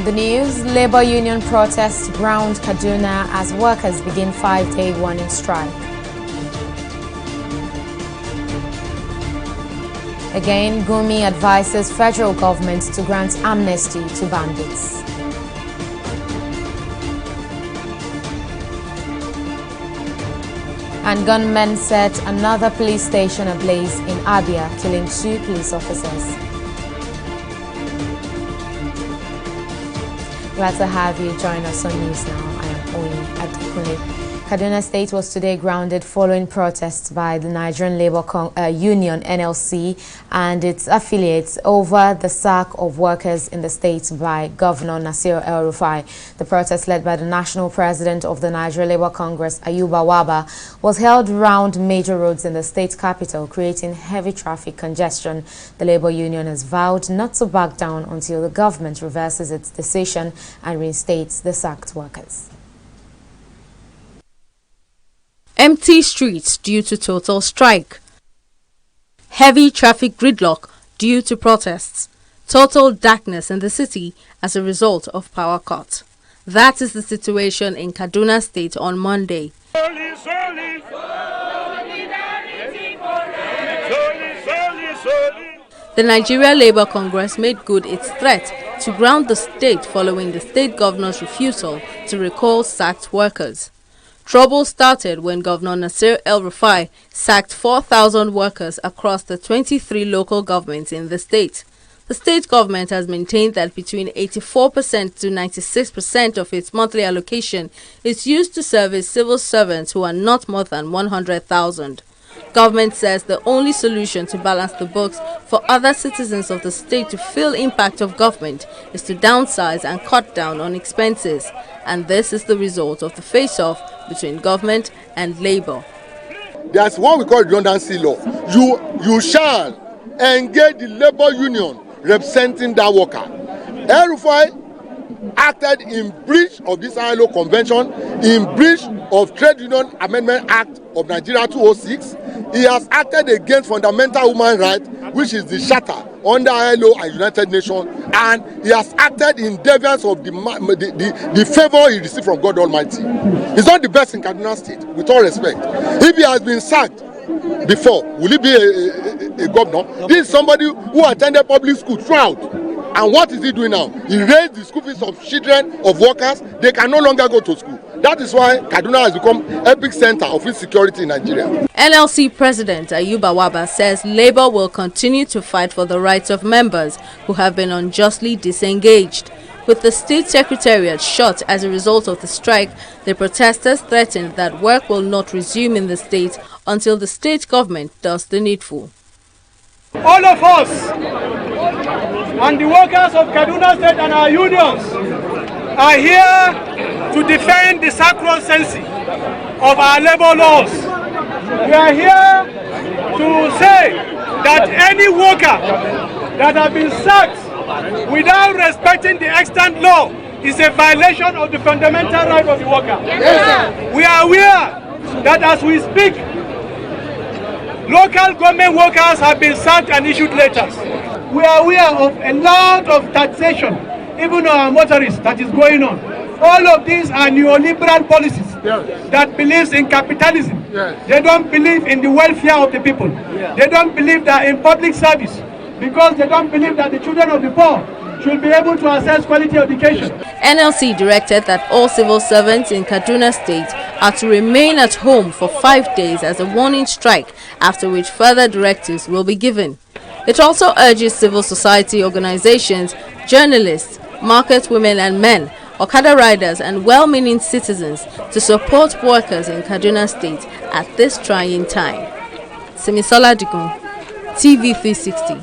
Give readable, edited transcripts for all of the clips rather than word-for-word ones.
On the news, Labour Union protests ground Kaduna as workers begin 5-day warning strike. Again, Gumi advises federal government to grant amnesty to bandits. And gunmen set another police station ablaze in Abia, killing 2 police officers. Glad to have you join us on News Now. I am Oyin Adekunle. Kano State was today grounded following protests by the Nigerian Labour Union (NLC) and its affiliates over the sack of workers in the state by Governor Nasir El-Rufai. The protest, led by the national president of the Nigeria Labour Congress, Ayuba Waba, was held round major roads in the state capital, creating heavy traffic congestion. The Labour Union has vowed not to back down until the government reverses its decision and reinstates the sacked workers. Empty streets due to total strike. Heavy traffic gridlock due to protests. Total darkness in the city as a result of power cut. That is the situation in Kano State on Monday. The Nigeria Labour Congress made good its threat to ground the state following the state governor's refusal to recall sacked workers. Trouble started when Governor Nasir El-Rufai sacked 4,000 workers across the 23 local governments in the state. The state government has maintained that between 84% to 96% of its monthly allocation is used to service civil servants who are not more than 100,000. Government says the only solution to balance the books for other citizens of the state to feel impact of government is to downsize and cut down on expenses. And this is the result of the face-off between government and labor. There's what we call redundancy law. You shall engage the labor union representing that worker. El-Rufai acted in breach of this ILO convention, in breach of Trade Union Amendment Act of Nigeria 2006. He has acted against fundamental human rights, which is the charter under ILO and United Nations, and he has acted in defiance of the favor he received from God Almighty. He's not the best in Kano State, with all respect. If he has been sacked before, will he be a governor? This is somebody who attended public school throughout. And what is he doing now? He raised the school fees of children, of workers. They can no longer go to school. That is why Kaduna has become epic center of insecurity in Nigeria. NLC President Ayuba Waba says Labour will continue to fight for the rights of members who have been unjustly disengaged. With the state secretariat shut as a result of the strike, the protesters threatened that work will not resume in the state until the state government does the needful. All of us and the workers of Kano State and our unions are here to defend the sacrosanct of our labor laws. We are here to say that any worker that has been sacked without respecting the extant law is a violation of the fundamental right of the worker. Yes, we are aware that as we speak, local government workers have been sacked and issued letters. We are aware of a lot of taxation, even on our motorists, that is going on. All of these are neoliberal policies that believes in capitalism. They don't believe in the welfare of the people. They don't believe that in public service, because they don't believe that the children of the poor should be able to access quality education. NLC directed that all civil servants in Kano State are to remain at home for 5 days as a warning strike, after which further directives will be given. It also urges civil society organizations, journalists, market women and men, Okada riders and well-meaning citizens to support workers in Kano State at this trying time. Simisola Dikun, TV360,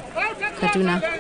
Kaduna.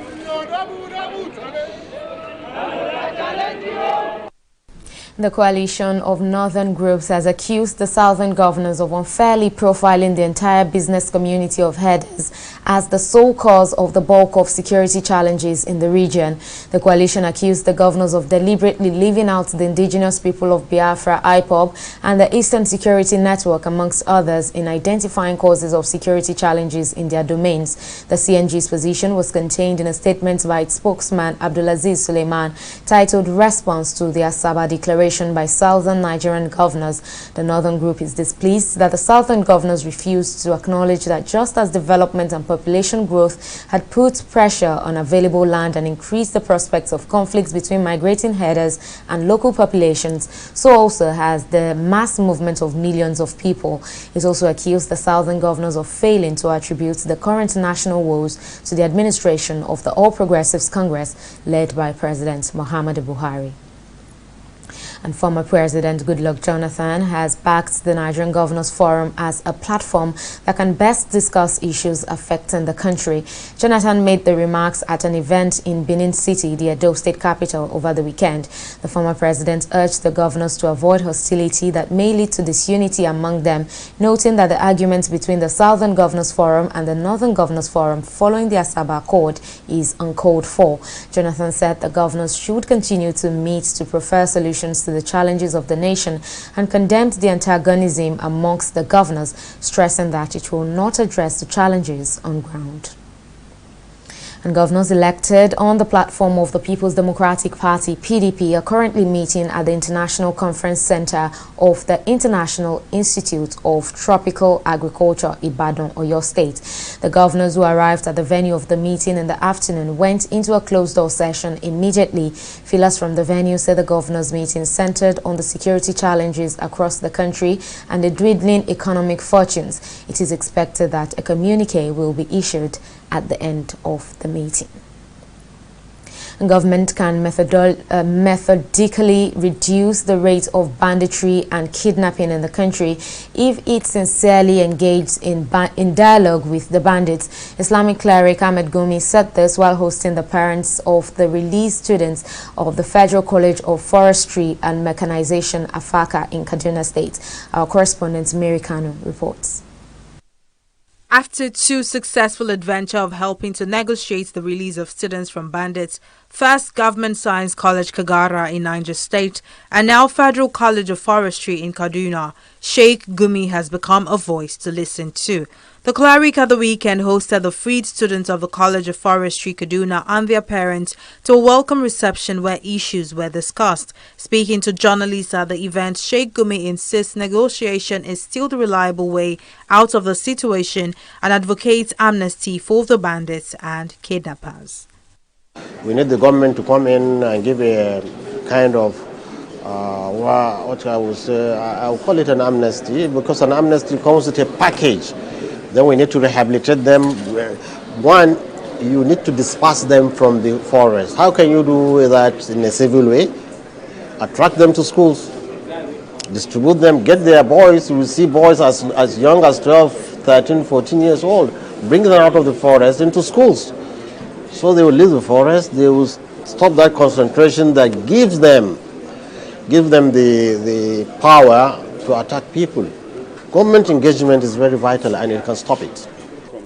The coalition of northern groups has accused the southern governors of unfairly profiling the entire business community of herders as the sole cause of the bulk of security challenges in the region. The coalition accused the governors of deliberately leaving out the indigenous people of Biafra, IPOB, and the Eastern Security Network, amongst others, in identifying causes of security challenges in their domains. The CNG's position was contained in a statement by its spokesman, Abdulaziz Suleiman, titled Response to the Asaba Declaration by Southern Nigerian Governors. The Northern Group is displeased that the Southern governors refused to acknowledge that just as development and population growth had put pressure on available land and increased the prospects of conflicts between migrating herders and local populations, so also has the mass movement of millions of people. It also accused the Southern governors of failing to attribute the current national woes to the administration of the All Progressives Congress led by President Muhammadu Buhari. And former President Goodluck Jonathan has backed the Nigerian Governors Forum as a platform that can best discuss issues affecting the country. Jonathan made the remarks at an event in Benin City, the Edo State capital, over the weekend. The former president urged the governors to avoid hostility that may lead to disunity among them, noting that the argument between the Southern Governors Forum and the Northern Governors Forum following the Asaba Accord is uncalled for. Jonathan said the governors should continue to meet to prefer solutions to the challenges of the nation and condemned the antagonism amongst the governors, stressing that it will not address the challenges on ground. And governors elected on the platform of the People's Democratic Party, PDP, are currently meeting at the International Conference Center of the International Institute of Tropical Agriculture, Ibadan, Oyo State. The governors who arrived at the venue of the meeting in the afternoon went into a closed-door session immediately. Figures from the venue said the governors' meeting centered on the security challenges across the country and the dwindling economic fortunes. It is expected that a communique will be issued at the end of the meeting. Government can methodically reduce the rate of banditry and kidnapping in the country if it sincerely engages in dialogue with the bandits. Islamic cleric Ahmed Gumi said this while hosting the parents of the released students of the Federal College of Forestry and Mechanization, Afaka, in Kaduna State. Our correspondent Mary Kano reports. After two successful adventures of helping to negotiate the release of students from bandits, first Government Science College Kagara in Niger State and now Federal College of Forestry in Kaduna, Sheikh Gumi has become a voice to listen to. The cleric at the weekend hosted the freed students of the College of Forestry Kaduna and their parents to a welcome reception where issues were discussed. Speaking to journalists at the event, Sheikh Gumi insists negotiation is still the reliable way out of the situation and advocates amnesty for the bandits and kidnappers. We need the government to come in and give a kind of what I would say, I'll call it an amnesty, because an amnesty comes with a package. Then we need to rehabilitate them. One, you need to disperse them from the forest. How can you do that in a civil way? Attract them to schools, distribute them, get their boys. You will see boys as young as 12, 13, 14 years old. Bring them out of the forest into schools. So they will leave the forest, they will stop that concentration that gives them the power to attack people. Government engagement is very vital and it can stop it.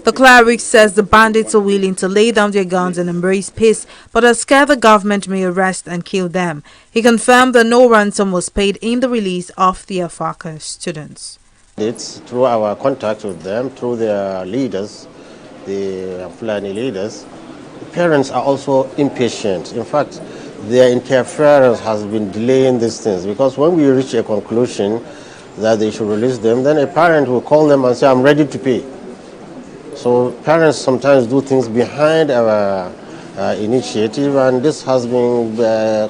The cleric says the bandits are willing to lay down their guns and embrace peace, but are scared the government may arrest and kill them. He confirmed that no ransom was paid in the release of the Afaka students. It's through our contact with them, through their leaders, the Fulani leaders. The parents are also impatient. In fact, their interference has been delaying these things, because when we reach a conclusion that they should release them, then a parent will call them and say, I'm ready to pay. So parents sometimes do things behind our initiative, and this has been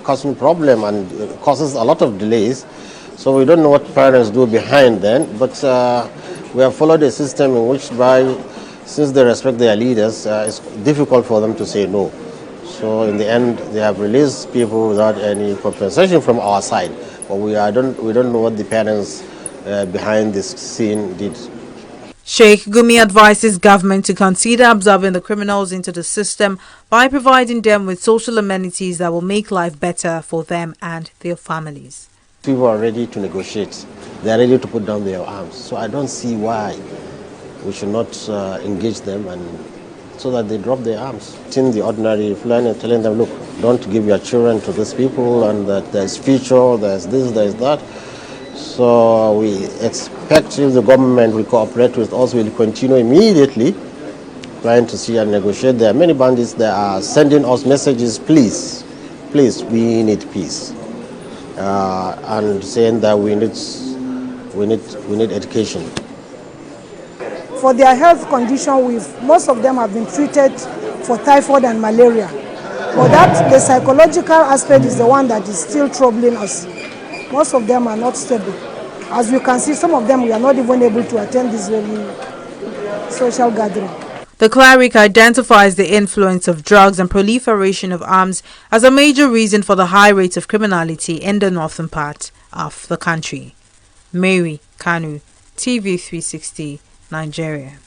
causing problem and causes a lot of delays. So we don't know what parents do behind then, but we have followed a system in which since they respect their leaders, it's difficult for them to say no. So in the end, they have released people without any compensation from our side. But we don't know what the parents behind this scene did. Sheikh Gumi advises government to consider absorbing the criminals into the system by providing them with social amenities that will make life better for them and their families. People are ready to negotiate. They are ready to put down their arms. So I don't see why we should not engage them and so that they drop their arms. In the ordinary Fulani, telling them, look, don't give your children to these people, and that there's future, there's this, there's that. So we expect if the government will cooperate with us, we'll continue immediately trying to see and negotiate. There are many bandits that are sending us messages, please, we need peace, and saying that we need education. For their health condition, most of them have been treated for typhoid and malaria. But the psychological aspect is the one that is still troubling us. Most of them are not stable. As you can see, some of them we are not even able to attend this social gathering. The cleric identifies the influence of drugs and proliferation of arms as a major reason for the high rates of criminality in the northern part of the country. Mary Kano, TV360, Nigeria.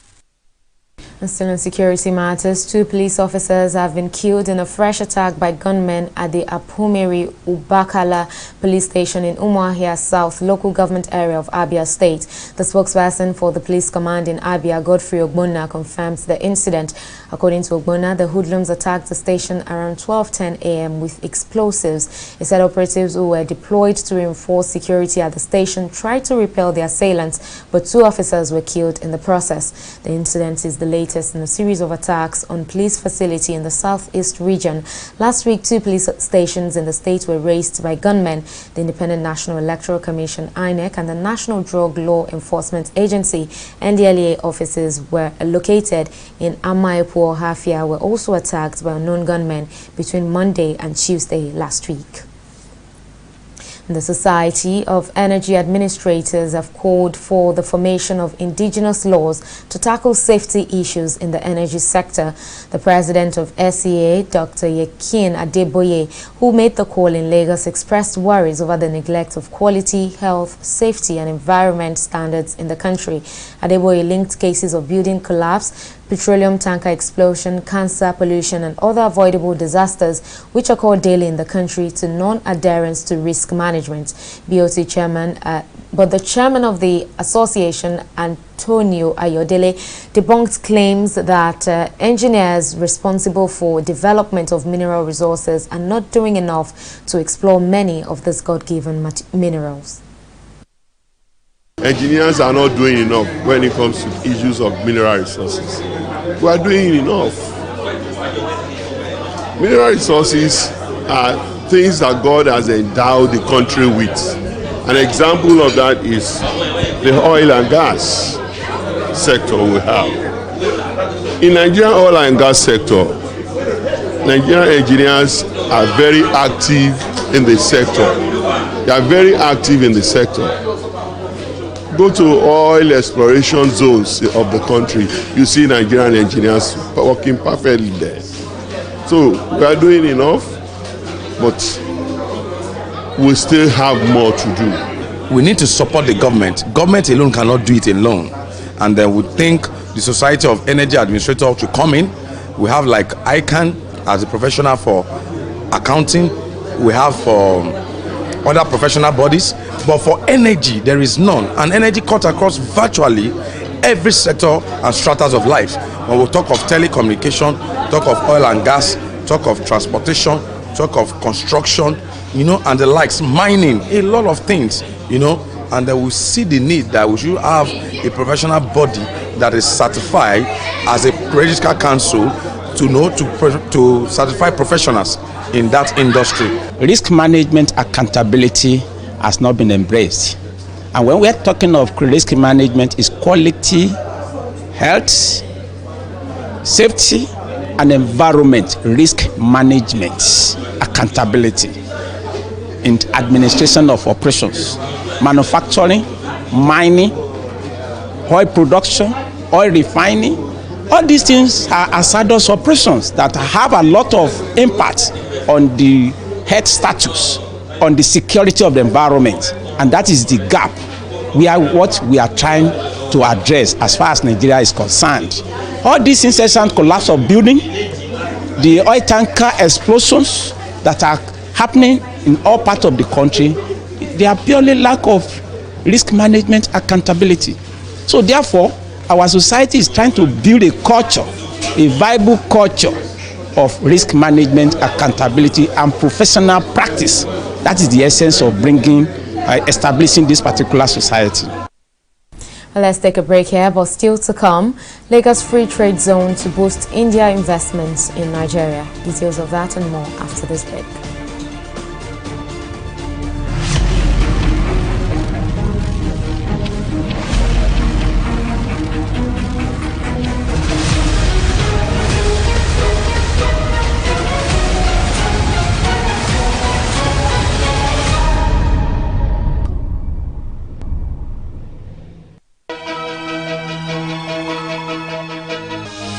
And still in security matters, 2 police officers have been killed in a fresh attack by gunmen at the Apumeri Ubakala police station in Umuahia South local government area of Abia State. The spokesperson for the police command in Abia, Godfrey Ogbonna, confirms the incident. According to Ogbonna, the hoodlums attacked the station around 12:10 a.m. with explosives. He said operatives who were deployed to reinforce security at the station tried to repel the assailants, but 2 officers were killed in the process. The incident is the latest in a series of attacks on police facility in the southeast region. Last week, 2 police stations in the state were razed by gunmen. The Independent National Electoral Commission, INEC, and the National Drug Law Enforcement Agency, NDLEA offices were located in Amaipo, Hafia, were also attacked by unknown gunmen between Monday and Tuesday last week. The Society of Energy Administrators have called for the formation of indigenous laws to tackle safety issues in the energy sector. The president of SEA, Dr. Yekin Adeboye, who made the call in Lagos, expressed worries over the neglect of quality, health, safety and environment standards in the country. Adeboye linked cases of building collapse, petroleum tanker explosion, cancer, pollution and other avoidable disasters which occur daily in the country to non-adherence to risk management. BOT chairman, but the chairman of the association, Antonio Ayodele, debunked claims that engineers responsible for development of mineral resources are not doing enough to explore many of these God-given minerals. Engineers are not doing enough when it comes to issues of mineral resources. We are doing enough. Mineral resources are things that God has endowed the country with. An example of that is the oil and gas sector we have. In Nigerian oil and gas sector, Nigerian engineers are very active in the sector. They are very active in the sector. Go to oil exploration zones of the country, you see Nigerian engineers working perfectly there. So we are doing enough, but we still have more to do. We need to support the government. Government alone cannot do it alone. And then we think the Society of Energy Administrators should come in. We have like ICANN as a professional for accounting. We have for other professional bodies. But for energy, there is none. And energy cuts across virtually every sector and stratas of life. When we talk of telecommunication, talk of oil and gas, talk of transportation, talk of construction, and the likes, mining, a lot of things, and then we see the need that we should have a professional body that is certified as a registered council to certify professionals in that industry. Risk management accountability has not been embraced. And when we're talking of risk management, is quality, health, safety, and environment risk management accountability in administration of operations, manufacturing, mining, oil production, oil refining. All these things are hazardous operations that have a lot of impact on the health status, on the security of the environment, and that is the gap what we are trying to address as far as Nigeria is concerned. All these incessant collapse of building, the oil tanker explosions that are happening in all parts of the country, they are purely lack of risk management accountability. So therefore, our society is trying to build a culture a viable culture of risk management, accountability, and professional practice. That is the essence of establishing this particular society. Let's take a break here, but still to come, Lagos Free Trade Zone to boost India investments in Nigeria. Details of that and more after this break.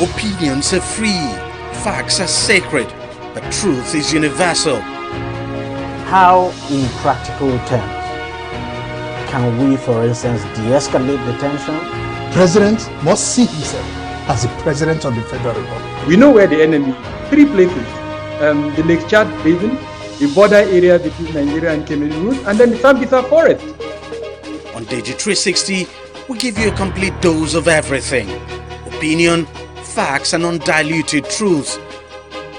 Opinions are free, facts are sacred, but truth is universal. How, in practical terms, can we, for instance, de-escalate the tension? President must see himself as the President of the Federal Republic. We know where the enemy is. 3 places. The Lake Chad Basin, the border area between Nigeria and Cameroon, and then the Sambisa Forest. On TV360, we give you a complete dose of everything. Opinion, facts and undiluted truth.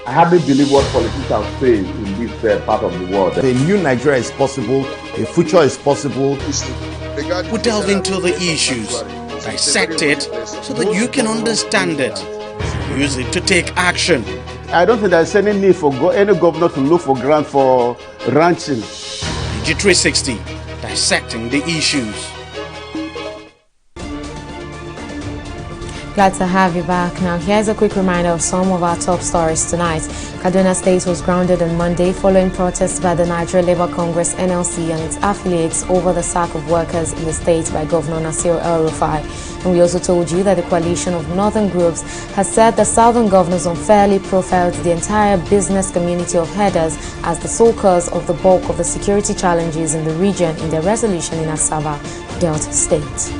I hardly believe what politicians say in this part of the world. A new Nigeria is possible, a future is possible. We delve into the issues, dissect it so that you can understand it, use it to take action. I don't think there's any need for any governor to look for grant for ranching. TV360, dissecting the issues. Glad to have you back. Now, here's a quick reminder of some of our top stories tonight. Kano State was grounded on Monday following protests by the Nigeria Labour Congress (NLC) and its affiliates over the sack of workers in the state by Governor Nasir El-Rufai. And we also told you that the coalition of northern groups has said the southern governors unfairly profiled the entire business community of headers as the sole cause of the bulk of the security challenges in the region in their resolution in Asaba, Delta State.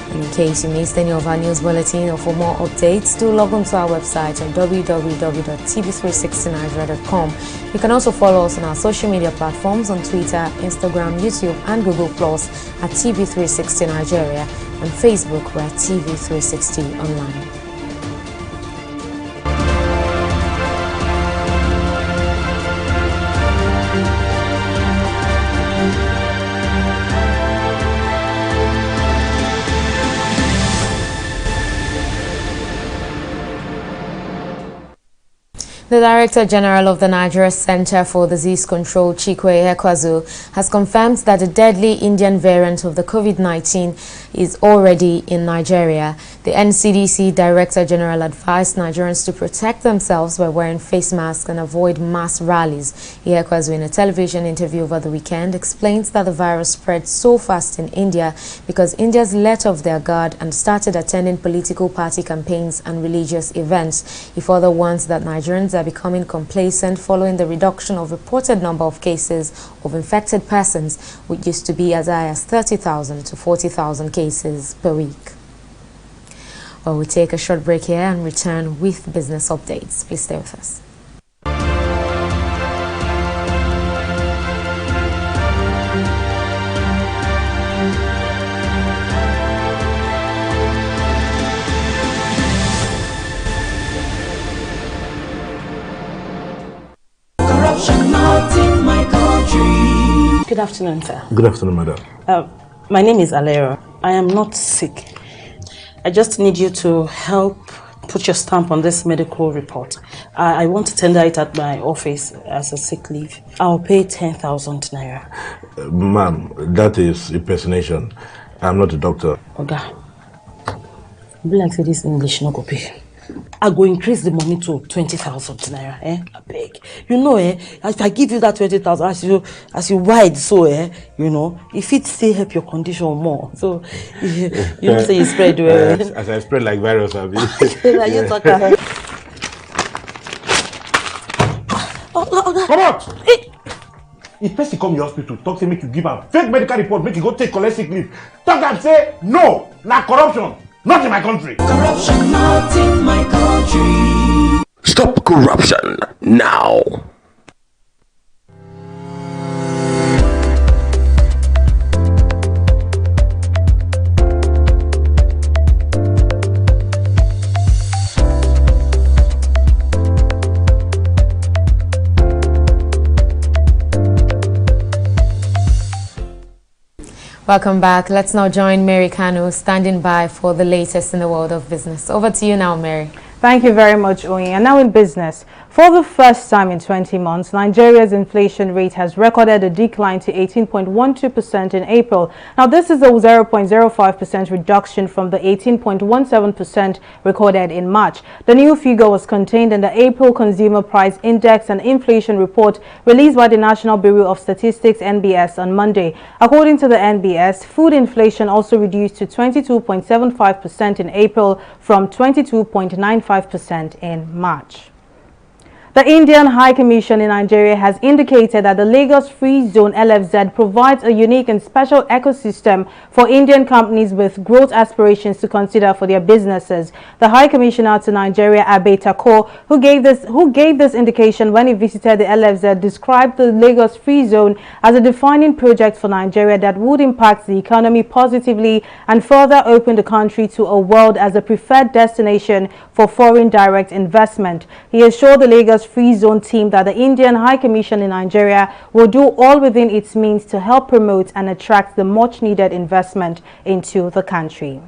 In case you missed any of our news bulletin or for more updates, do log on to our website at www.tv360nigeria.com. You can also follow us on our social media platforms on Twitter, Instagram, YouTube and Google Plus at TV360 Nigeria, and Facebook we're at TV360 Online. The Director General of the Nigeria Center for Disease Control, Chikwe Ekwazu, has confirmed that the deadly Indian variant of the COVID-19 is already in Nigeria. The NCDC Director General advised Nigerians to protect themselves by wearing face masks and avoid mass rallies. Ekwazu, in a television interview over the weekend, explains that the virus spread so fast in India because Indians let off their guard and started attending political party campaigns and religious events. He further warns that Nigerians are becoming complacent following the reduction of reported number of cases of infected persons, which used to be as high as 30,000 to 40,000 cases per week. Well, we take a short break here and return with business updates. Please stay with us. Good afternoon, sir. Good afternoon, madam. My name is Alera. I am not sick. I just need you to help put your stamp on this medical report. I want to tender it at my office as a sick leave. I'll pay 10,000 naira. Ma'am, that is impersonation. I'm not a doctor. Oga, be like say this English no go pay. I go increase the money to 20,000 naira. I beg. You know, if I give you that 20,000, as you wide, so you know, if it still help your condition more. So you don't say you spread well. As I spread like virus, I'll be. You talk. Come out! If person come to your hospital, talk to make you give a fake medical report, make you go take collect sick leave. Talk and say no, na corruption. Not in my country. Corruption not in my country. Stop corruption now. Welcome back. Let's now join Mary Kano standing by for the latest in the world of business. Over to you now, Mary. Thank you very much, Oyin. And now in business. For the first time in 20 months, Nigeria's inflation rate has recorded a decline to 18.12% in April. Now, this is a 0.05% reduction from the 18.17% recorded in March. The new figure was contained in the April Consumer Price Index and Inflation Report released by the National Bureau of Statistics (NBS) on Monday. According to the NBS, food inflation also reduced to 22.75% in April from 22.95% in March. The Indian High Commission in Nigeria has indicated that the Lagos Free Zone LFZ provides a unique and special ecosystem for Indian companies with growth aspirations to consider for their businesses. The High Commissioner to Nigeria, Abe Tako, who gave this indication when he visited the LFZ, described the Lagos Free Zone as a defining project for Nigeria that would impact the economy positively and further open the country to a world as a preferred destination for foreign direct investment. He assured the Lagos Free Zone team that the Indian High Commission in Nigeria will do all within its means to help promote and attract the much needed investment into the country.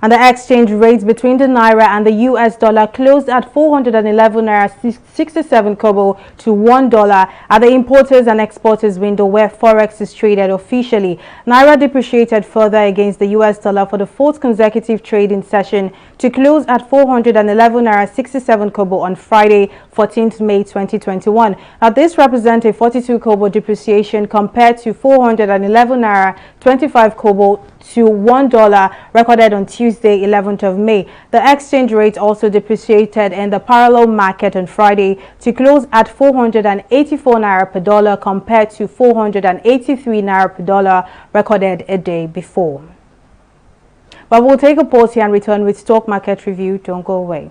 And the exchange rates between the Naira and the US dollar closed at 411 Naira 67 kobo to $1 at the importers and exporters window where Forex is traded officially. Naira depreciated further against the US dollar for the fourth consecutive trading session to close at 411 Naira 67 kobo on Friday, 14th May 2021. Now, this represents a 42 kobo depreciation compared to 411 Naira 25 kobo to $1 recorded on Tuesday, 11th of May. The exchange rate also depreciated in the parallel market on Friday to close at 484 Naira per dollar compared to 483 Naira per dollar recorded a day before. But we'll take a pause here and return with stock market review. Don't go away.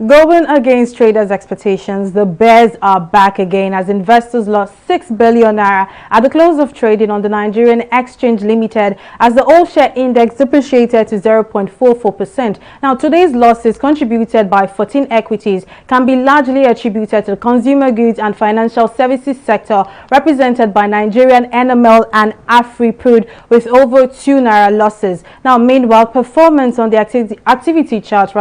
Going against traders' expectations, the bears are back again as investors lost 6 billion naira at the close of trading on the Nigerian Exchange Limited as the all-share index depreciated to 0.44%. Now, today's losses, contributed by 14 equities, can be largely attributed to the consumer goods and financial services sector, represented by Nigerian NML and AfriPrud, with over 2 naira losses. Now, meanwhile, performance on the activity chart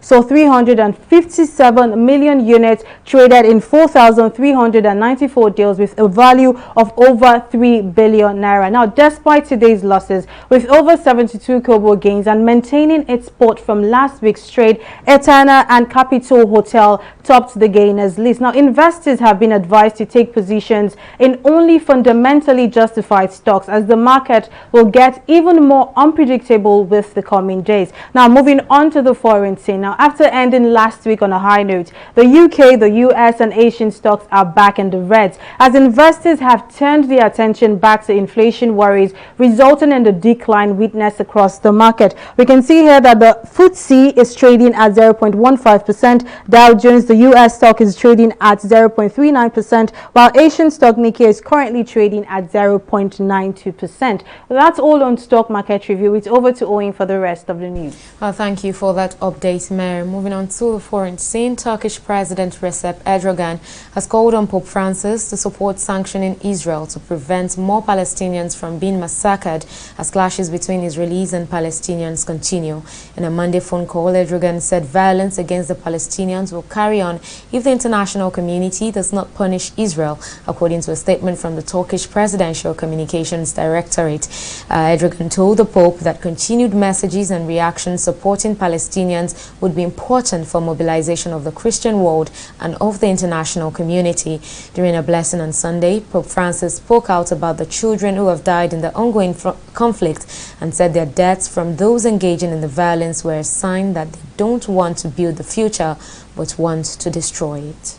saw 357 million units traded in 4,394 deals with a value of over 3 billion naira. Now, despite today's losses, with over 72 kobo gains and maintaining its spot from last week's trade, Etana and Capital Hotel topped the gainers list. Now, investors have been advised to take positions in only fundamentally justified stocks as the market will get even more unpredictable with the coming days. Now, moving on to the foreign scene. Now, after ending last week on a high note, the UK, the US and Asian stocks are back in the reds as investors have turned their attention back to inflation worries, resulting in the decline witnessed across the market. We can see here that the FTSE is trading at 0.15%, Dow Jones, the US stock, is trading at 0.39%, while Asian stock Nikkei is currently trading at 0.92%. That's all on stock market review. It's over to Owen for the rest of the news. Well, thank you for that update, Mary. Moving on to the foreign scene, Turkish President Recep Erdogan has called on Pope Francis to support sanctioning Israel to prevent more Palestinians from being massacred as clashes between Israelis and Palestinians continue. In a Monday phone call, Erdogan said violence against the Palestinians will carry on if the international community does not punish Israel, according to a statement from the Turkish Presidential Communications Directorate. Erdogan told the Pope that continued messages and reactions supporting Palestinians would be important for mobilization of the Christian world and of the international community. During a blessing on Sunday, Pope Francis spoke out about the children who have died in the ongoing conflict and said their deaths from those engaging in the violence were a sign that they don't want to build the future but want to destroy it.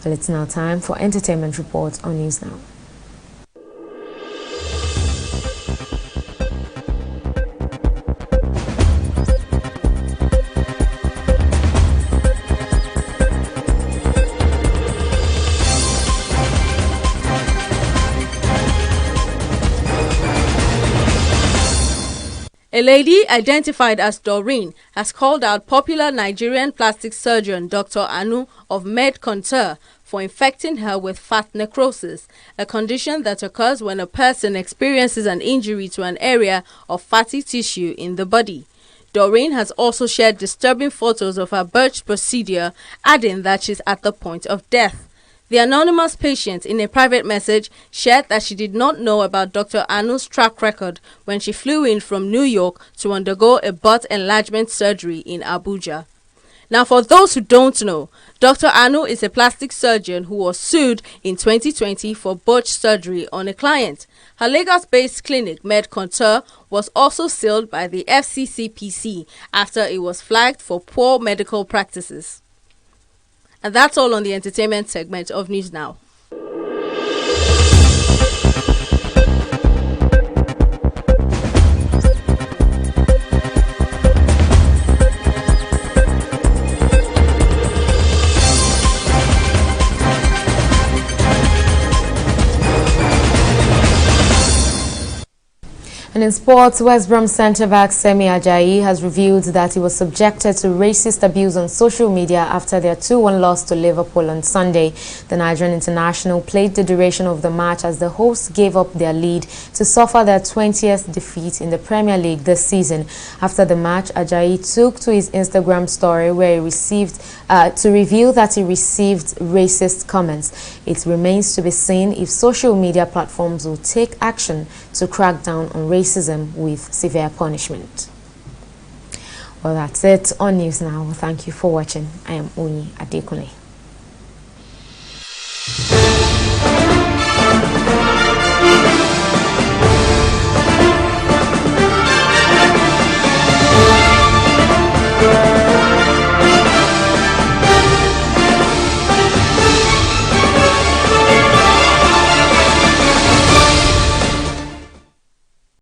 Well, it's now time for entertainment reports on News Now. A lady identified as Doreen has called out popular Nigerian plastic surgeon Dr. Anu of Med Contour for infecting her with fat necrosis, a condition that occurs when a person experiences an injury to an area of fatty tissue in the body. Doreen has also shared disturbing photos of her botched procedure, adding that she's at the point of death. The anonymous patient, in a private message, shared that she did not know about Dr. Anu's track record when she flew in from New York to undergo a butt enlargement surgery in Abuja. Now, for those who don't know, Dr. Anu is a plastic surgeon who was sued in 2020 for botched surgery on a client. Her Lagos-based clinic, Med Contour, was also sealed by the FCCPC after it was flagged for poor medical practices. And that's all on the entertainment segment of News Now. And in sports, West Brom centre-back Semi Ajayi has revealed that he was subjected to racist abuse on social media after their 2-1 loss to Liverpool on Sunday. The Nigerian international played the duration of the match as the hosts gave up their lead to suffer their 20th defeat in the Premier League this season. After the match, Ajayi took to his Instagram story where he received to reveal that he received racist comments. It remains to be seen if social media platforms will take action to crack down on racism with severe punishment. Well, that's it on News Now. Thank you for watching. I am Oyi Adekunle.